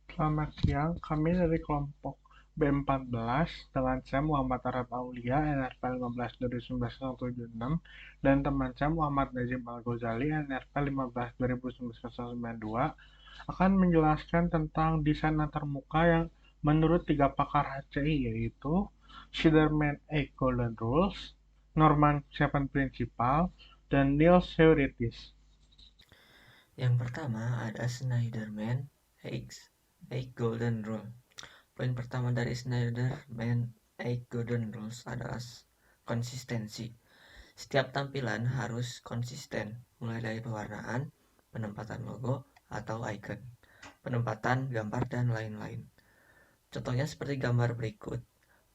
Selamat siang, kami dari kelompok B14 dengan saya Muhammad Arab Aulia, NRP 15 dari 19176, dan teman saya Muhammad Najib Al-Ghazali, NRP 15 2092, akan menjelaskan tentang desain antarmuka yang menurut tiga pakar HCI, yaitu Schiederman Eight Golden Rules, Norman Seven Principle, dan Niels Heuritis. Yang pertama ada Snyderman Eight Golden Rule. Poin pertama dari Snyderman Eight Golden Rules adalah konsistensi. Setiap tampilan harus konsisten, mulai dari pewarnaan, penempatan logo atau icon, penempatan gambar, dan lain-lain. Contohnya seperti gambar berikut.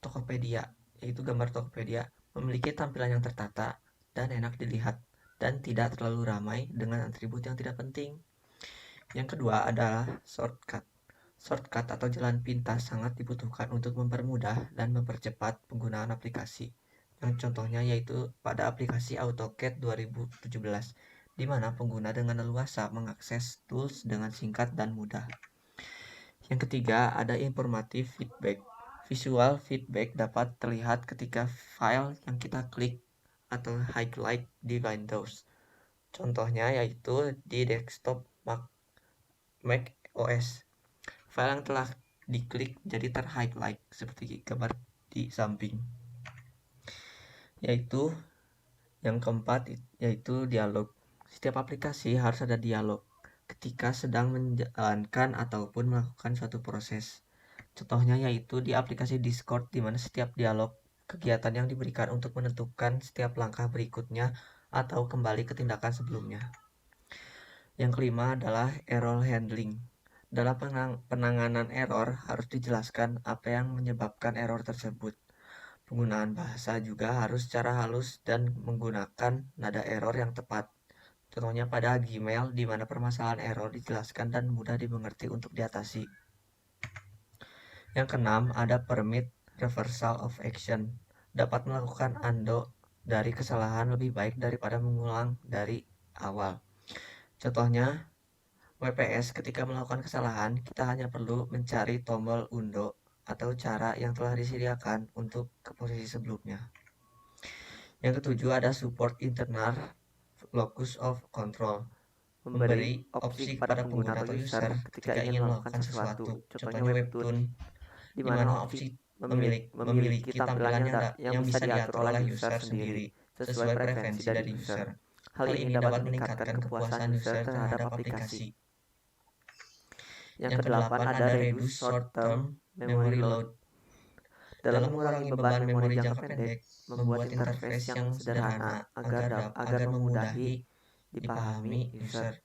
Tokopedia, yaitu gambar Tokopedia, memiliki tampilan yang tertata dan enak dilihat, dan tidak terlalu ramai dengan atribut yang tidak penting. Yang kedua adalah shortcut. Shortcut atau jalan pintas sangat dibutuhkan untuk mempermudah dan mempercepat penggunaan aplikasi. Yang contohnya yaitu pada aplikasi AutoCAD 2017, di mana pengguna dengan leluasa mengakses tools dengan singkat dan mudah. Yang ketiga ada informatif feedback. Visual feedback dapat terlihat ketika file yang kita klik atau highlight di Windows. Contohnya yaitu di desktop Mac OS. File yang telah diklik jadi terhighlight seperti gambar di samping. Yaitu yang keempat yaitu dialog. Setiap aplikasi harus ada dialog ketika sedang menjalankan ataupun melakukan suatu proses. Contohnya yaitu di aplikasi Discord di mana setiap dialog kegiatan yang diberikan untuk menentukan setiap langkah berikutnya atau kembali ke tindakan sebelumnya. Yang kelima adalah error handling. Dalam penanganan error harus dijelaskan apa yang menyebabkan error tersebut. Penggunaan bahasa juga harus secara halus dan menggunakan nada error yang tepat. Contohnya pada Gmail di mana permasalahan error dijelaskan dan mudah dimengerti untuk diatasi. Yang keenam ada permit reversal of action. Dapat melakukan undo dari kesalahan lebih baik daripada mengulang dari awal. Contohnya WPS ketika melakukan kesalahan, kita hanya perlu mencari tombol undo atau cara yang telah disediakan untuk ke posisi sebelumnya. Yang ketujuh ada support internal locus of control. Memberi opsi kepada pengguna atau user ketika ingin melakukan sesuatu. Contohnya webtoon, di mana opsi memiliki tampilan yang bisa diatur oleh user sendiri sesuai preferensi dari user. Hal ini dapat meningkatkan kepuasan user terhadap aplikasi. Yang kedelapan ada reduce short term memory load. Dalam mengurangi beban memori jangka pendek, membuat interface yang sederhana agar memudahi dipahami user.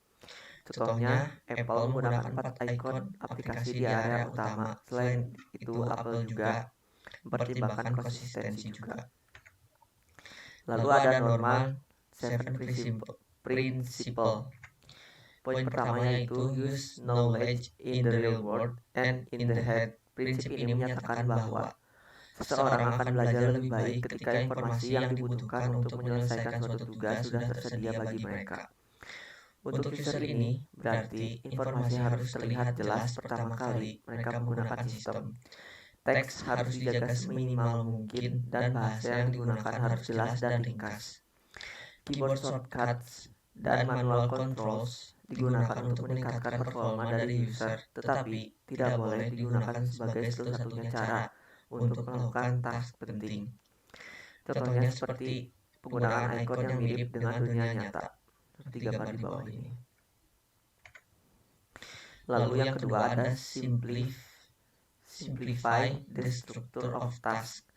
Contohnya, Apple menggunakan 4 ikon aplikasi di area utama. Selain itu, Apple juga mempertimbangkan konsistensi juga. Lalu ada normal seven principle. Poin pertama yaitu use knowledge in the real world and in the head. Prinsip ini menyatakan bahwa seseorang akan belajar lebih baik ketika informasi yang dibutuhkan untuk menyelesaikan suatu tugas sudah tersedia bagi mereka. Untuk user ini, berarti informasi harus terlihat jelas pertama kali mereka menggunakan sistem. Teks harus dijaga seminimal mungkin dan bahasa yang digunakan harus jelas dan ringkas. Keyboard shortcuts dan manual controls digunakan untuk meningkatkan performa dari user, tetapi tidak boleh digunakan sebagai satu-satunya cara untuk melakukan task penting. Contohnya seperti penggunaan icon yang mirip dengan dunia nyata, seperti gambar di bawah ini. Lalu yang kedua ada simplify the structure of task.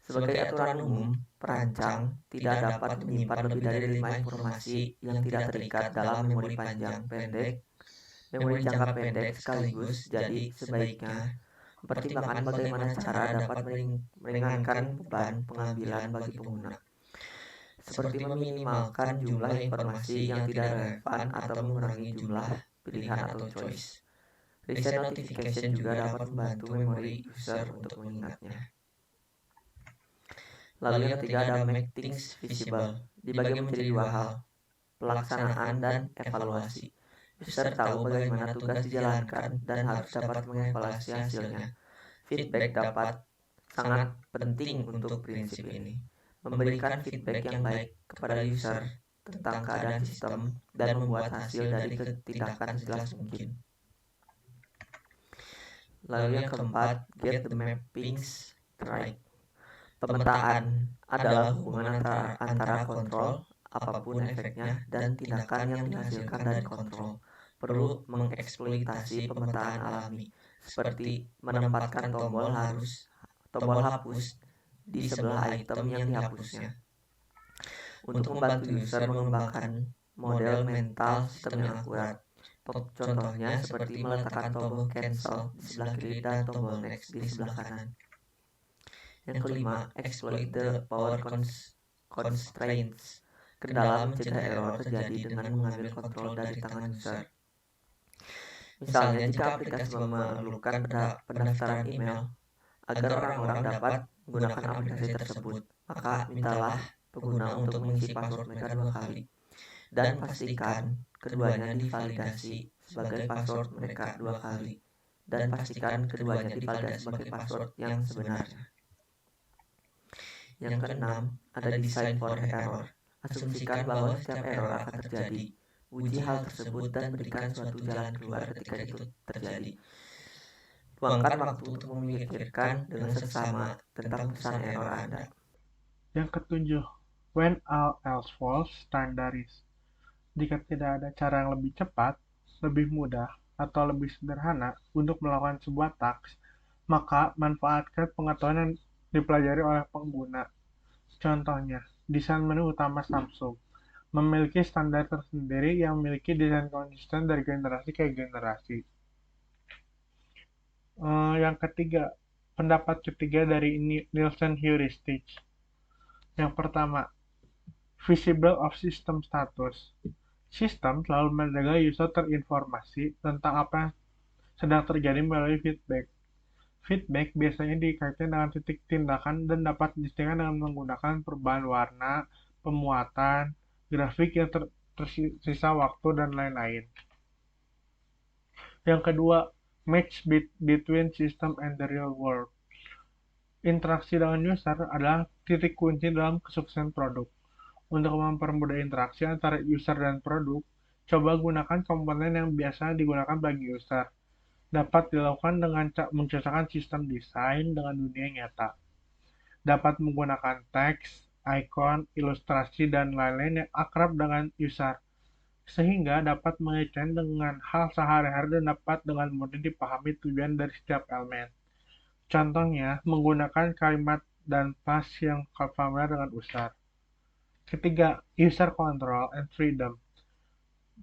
Sebagai aturan umum, perancang tidak dapat menyimpan lebih dari 5 informasi yang tidak terikat dalam memori panjang pendek, memori jangka pendek sekaligus. Jadi sebaiknya mempertimbangkan bagaimana cara dapat meringankan beban pengambilan bagi pengguna, seperti meminimalkan jumlah informasi yang tidak relevan atau mengurangi jumlah pilihan atau choice. Reset notification juga dapat membantu memori user untuk mengingatnya. Lalu yang ketiga ada make things visible. Dibagi menjadi dua hal, pelaksanaan dan evaluasi. User tahu bagaimana tugas dijalankan dan harus dapat mengevaluasi hasilnya. Feedback dapat sangat penting untuk prinsip ini. Memberikan feedback yang baik kepada user tentang keadaan sistem dan membuat hasil dari tindakan sejelas mungkin. Lalu yang keempat, get the mappings right. Pemetaan adalah hubungan antara kontrol, apapun efeknya, dan tindakan yang dihasilkan dari kontrol. Perlu mengeksploitasi pemetaan alami, seperti menempatkan tombol hapus di sebelah item yang dihapusnya, untuk membantu user mengembangkan model mental sistem yang akurat. Contohnya seperti meletakkan tombol cancel di sebelah kiri dan tombol next di sebelah kanan. Yang kelima, exploit the power constraints. Kendala mencegah error terjadi dengan mengambil kontrol dari tangan user. Misalnya, jika aplikasi memerlukan pendaftaran email agar orang-orang dapat menggunakan aplikasi tersebut, maka mintalah pengguna untuk mengisi password mereka 2 kali. Dan pastikan keduanya divalidasi sebagai password mereka 2 kali. Dan pastikan keduanya divalidasi sebagai password yang sebenarnya. Yang keenam, ada design for error. Asumsikan bahwa setiap error akan terjadi. Uji hal tersebut dan berikan suatu jalan keluar ketika itu terjadi. Luangkan waktu untuk memikirkan dengan seksama tentang pesan error Anda. Yang ketujuh, when all else fails, standardise. Jika tidak ada cara yang lebih cepat, lebih mudah, atau lebih sederhana untuk melakukan sebuah task, maka manfaatkan pengetahuan yang dipelajari oleh pengguna. Contohnya, desain menu utama Samsung memiliki standar tersendiri yang memiliki desain konsisten dari generasi ke generasi. Yang ketiga, pendapat ketiga dari Nielsen Heuristic. Yang pertama, visible of system status. Sistem selalu menjaga user terinformasi tentang apa yang sedang terjadi melalui feedback. Feedback biasanya dikaitkan dengan titik tindakan dan dapat disediakan dengan menggunakan perubahan warna, pemuatan, grafik yang tersisa waktu, dan lain-lain. Yang kedua, match between system and the real world. Interaksi dengan user adalah titik kunci dalam kesuksesan produk. Untuk mempermudah interaksi antara user dan produk, coba gunakan komponen yang biasa digunakan bagi user. Dapat dilakukan dengan mencocokkan sistem desain dengan dunia nyata. Dapat menggunakan teks, icon, ilustrasi, dan lain-lain yang akrab dengan user, sehingga dapat mengaitkan dengan hal sehari-hari dan dapat dengan mudah dipahami tujuan dari setiap elemen. Contohnya, menggunakan kalimat dan pas yang familiar dengan user. Ketiga, user control and freedom,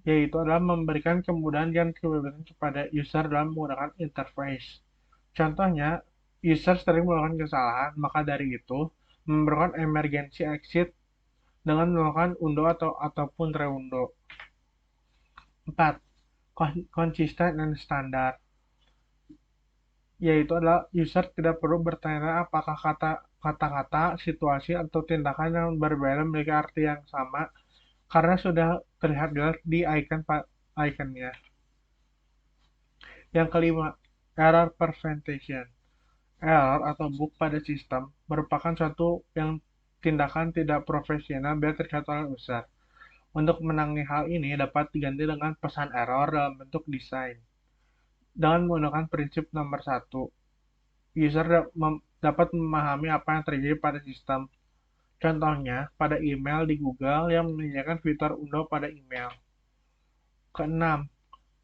yaitu adalah memberikan kemudahan dan kebebasan kepada user dalam menggunakan interface. Contohnya, user sering melakukan kesalahan, maka dari itu, memberikan emergency exit dengan melakukan undo ataupun reundo. 4. Konsisten dan standar, yaitu adalah user tidak perlu bertanya apakah kata-kata, situasi, atau tindakan yang berbeda memiliki arti yang sama, karena sudah terlihat jelas di ikonnya. Yang kelima, error prevention. Error atau bug pada sistem merupakan suatu yang tindakan tidak profesional bila terlihat oleh user. Untuk menangani hal ini dapat diganti dengan pesan error dalam bentuk desain. Dengan menggunakan prinsip nomor 1, user dapat memahami apa yang terjadi pada sistem. Contohnya, pada email di Google yang menyediakan fitur undo pada email. Keenam,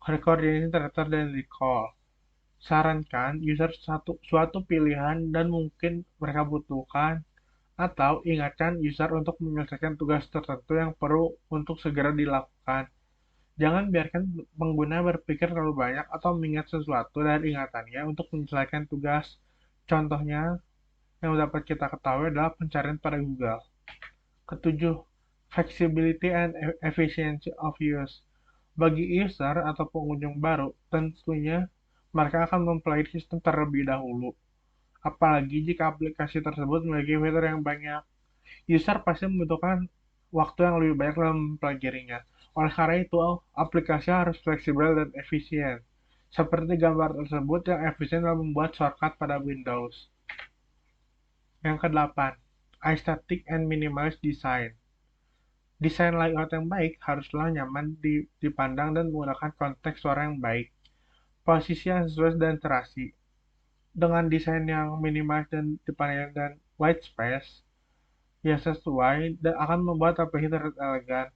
coordination teratur dan recall. Sarankan user suatu pilihan dan mungkin mereka butuhkan, atau ingatkan user untuk menyelesaikan tugas tertentu yang perlu untuk segera dilakukan. Jangan biarkan pengguna berpikir terlalu banyak atau mengingat sesuatu dari ingatannya untuk menyelesaikan tugas. Contohnya yang dapat kita ketahui adalah pencarian pada Google. Ketujuh, flexibility and efficiency of use. Bagi user atau pengunjung baru, tentunya mereka akan mempelajari sistem terlebih dahulu. Apalagi jika aplikasi tersebut memiliki fitur yang banyak, user pasti membutuhkan waktu yang lebih banyak dalam mempelajarinya. Oleh karena itu, aplikasi harus fleksibel dan efisien. Seperti gambar tersebut yang efisien dalam membuat shortcut pada Windows. Yang kedelapan, aesthetic and minimalist design. Desain layout yang baik haruslah nyaman dipandang dan menggunakan konteks suara yang baik, posisi yang sesuai dan terasi. Dengan desain yang minimalis dan dipandang dan white space yang sesuai dan akan membuat aplikasi terlihat elegan.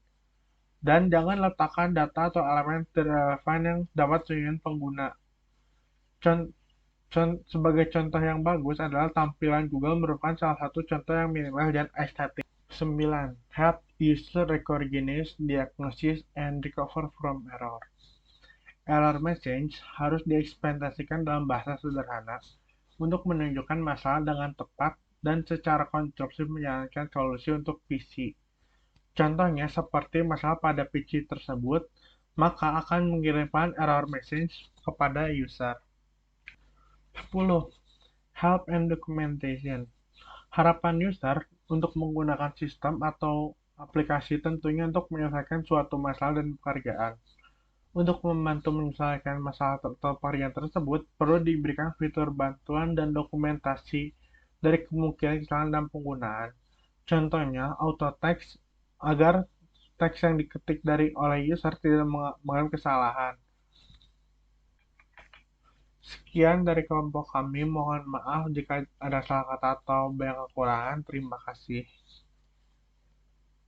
Dan jangan letakkan data atau elemen relevan yang dapat digunakan pengguna. Sebagai contoh yang bagus adalah tampilan Google merupakan salah satu contoh yang minimalis dan estetik. 9. Help user recognize, diagnosis, and recover from error. Error message harus dieksploitasikan dalam bahasa sederhana untuk menunjukkan masalah dengan tepat dan secara konstruksi menjalankan solusi untuk PC. Contohnya seperti masalah pada PC tersebut, maka akan mengirimkan error message kepada user. 10. Help and documentation. Harapan user untuk menggunakan sistem atau aplikasi tentunya untuk menyelesaikan suatu masalah dan pekerjaan. Untuk membantu menyelesaikan masalah atau pekerjaan tersebut, perlu diberikan fitur bantuan dan dokumentasi dari kemungkinan kesalahan dalam penggunaan. Contohnya, auto text agar teks yang diketik oleh user tidak mengalami kesalahan. Sekian dari kelompok kami, mohon maaf jika ada salah kata atau banyak kekurangan. Terima kasih.